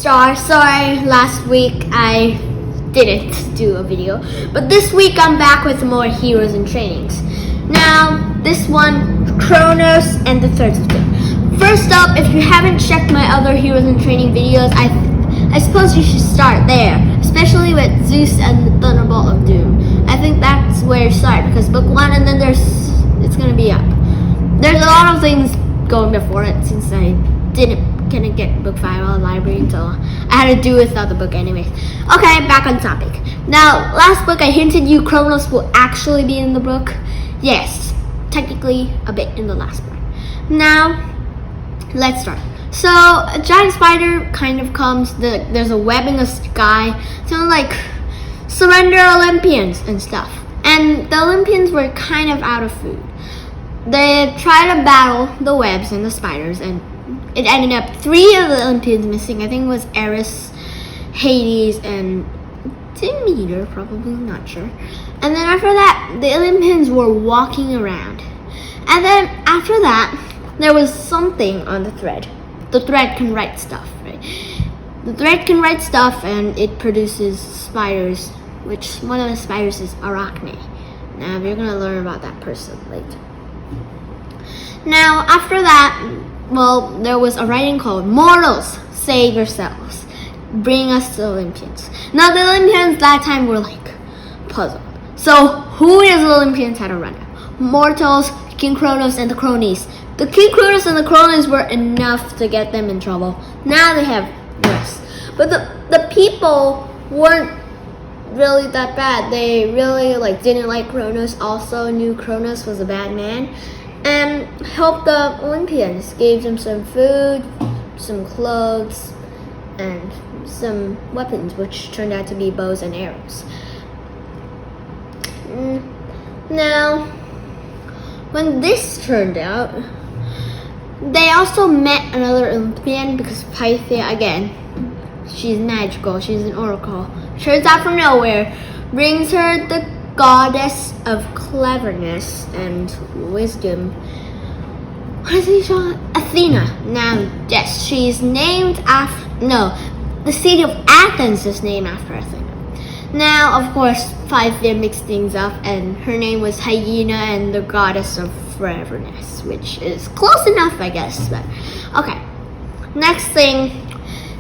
Superstar. Sorry, last week I didn't do a video, but this week I'm back with more heroes and trainings. Now, this one, Cronus and the Threads of Doom. First up, if you haven't checked my other heroes and training videos, I suppose you should start there, especially with Zeus and the Thunderbolt of Doom. I think that's where you start, because book 1 and then it's gonna be up. There's a lot of things going before it since I couldn't get book 5 out of the library, so I had to do without the book anyways. Okay, back on topic. Now, last book I hinted you Cronus will actually be in the book. Yes, technically a bit in the last part. Now, let's start. So, a giant spider kind of comes, there's a web in the sky, sounding like surrender Olympians and stuff. And the Olympians were kind of out of food. They tried to battle the webs and the spiders, and it ended up 3 of the Olympians missing. I think it was Eris, Hades, and Demeter, probably, not sure. And then after that, the Olympians were walking around. And then after that, there was something on the thread. The thread can write stuff, right? The thread can write stuff, and it produces spiders, which one of the spiders is Arachne. Now, you're gonna learn about that person later. Now, after that, well, there was a writing called Mortals, Save Yourselves. Bring us to the Olympians. Now, the Olympians that time were like puzzled. So, who is the Olympians had to run out? Mortals, King Cronus, and the cronies. The King Cronus and the cronies were enough to get them in trouble. Now they have worse. But the people weren't really that bad. They really didn't like Cronus, also knew Cronus was a bad man, and helped the Olympians, gave them some food, some clothes, and some weapons, which turned out to be bows and arrows. Now, when this turned out, they also met another Olympian, because Pythia, again, she's magical, she's an oracle, turns out from nowhere, brings her the goddess of cleverness and wisdom. What is she called? Athena. Now, yes, she's named after, the city of Athens is named after Athena. Now, of course, Pythia mixed things up, and her name was Hyena and the goddess of foreverness, which is close enough, I guess. But okay, next thing,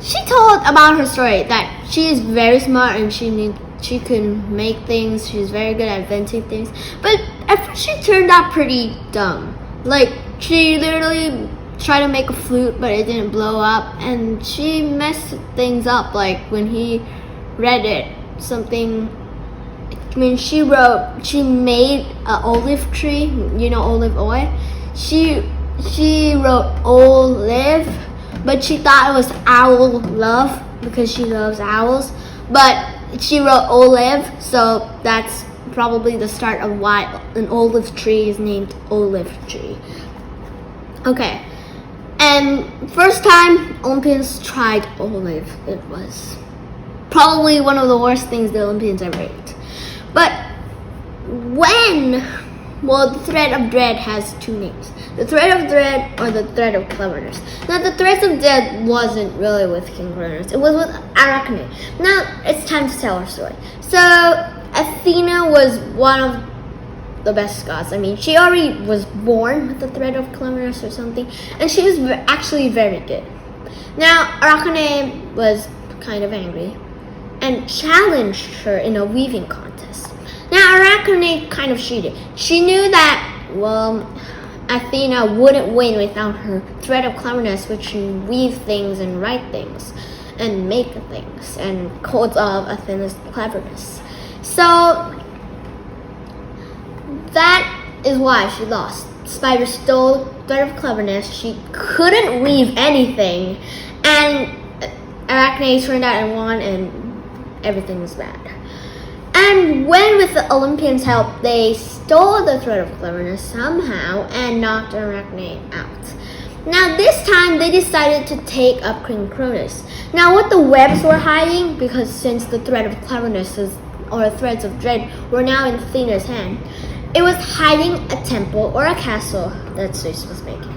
she told about her story that she is very smart and she can make things. She's very good at inventing things. But at first, she turned out pretty dumb. She literally tried to make a flute, but it didn't blow up, and she messed things up. When he read it, something. When she made an olive tree, olive oil. She wrote olive, but she thought it was owl love because she loves owls. But she wrote olive, so that's probably the start of why an olive tree is named olive tree. Okay, and first time Olympians tried olive, it was probably one of the worst things the Olympians ever ate. But the thread of dread has 2 names. The thread of dread or the thread of cleverness. Now, the thread of dread wasn't really with King Cronus. It was with Arachne. Now, it's time to tell our story. So, Athena was one of the best gods. I mean, she already was born with the thread of cleverness or something, and she was actually very good. Now, Arachne was kind of angry and challenged her in a weaving contest. Now, Arachne kind of cheated. She knew that, Athena wouldn't win without her thread of cleverness, which can weave things and write things and make things, and codes of Athena's cleverness. So, that is why she lost. Spider stole thread of cleverness. She couldn't weave anything, and Arachne turned out and won, and everything was bad. And when, with the Olympians' help, they stole the thread of cleverness somehow and knocked Arachne out. Now, this time, they decided to take up King Cronus. Now, what the webs were hiding, because since the thread of cleverness or threads of dread were now in Athena's hand, it was hiding a temple or a castle that Zeus was making.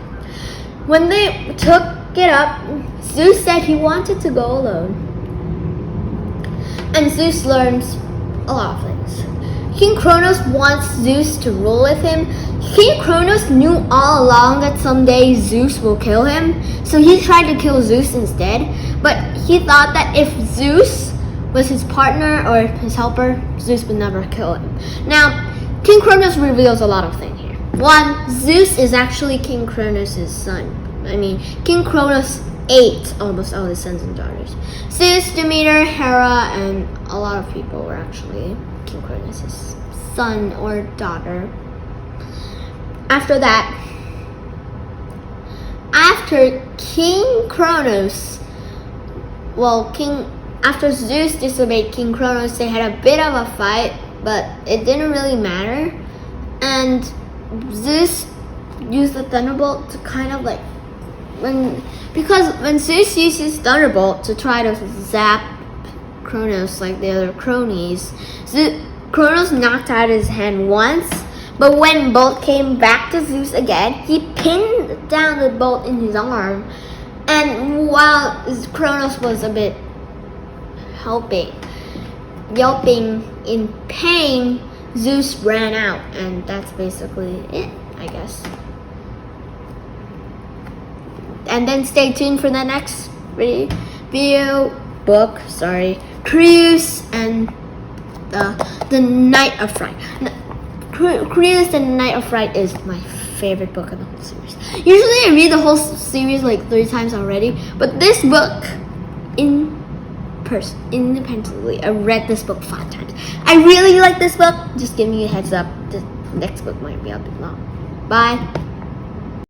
When they took it up. Zeus said he wanted to go alone. And Zeus learns a lot of things. King Cronus wants Zeus to rule with him. King Cronus knew all along that someday Zeus will kill him, so he tried to kill Zeus instead. But he thought that if Zeus was his partner or his helper, Zeus would never kill him. Now, King Cronus reveals a lot of things here. One, Zeus is actually King Cronus' son. King Cronus ate almost all his sons and daughters. Zeus, Demeter, Hera, and a lot of people were actually King Cronus' son or daughter. After that, after King Cronus, after Zeus disobeyed King Cronus, they had a bit of a fight, but it didn't really matter. And Zeus used the thunderbolt to kind of like, when Zeus used his thunderbolt to try to zap Cronus like the other cronies, Cronus knocked out his hand once, but when bolt came back to Zeus again, he pinned down the bolt in his arm. And while Cronus was a bit yelping in pain, Zeus ran out, and that's basically it, I guess. And then stay tuned for the next Cronus and the Night of Fright. Cronus and the Night of Fright is my favorite book in the whole series. Usually I read the whole series like 3 times already, but this book independently, I read this book 5 times. I really like this book. Just giving you a heads up, the next book might be a bit long. Bye.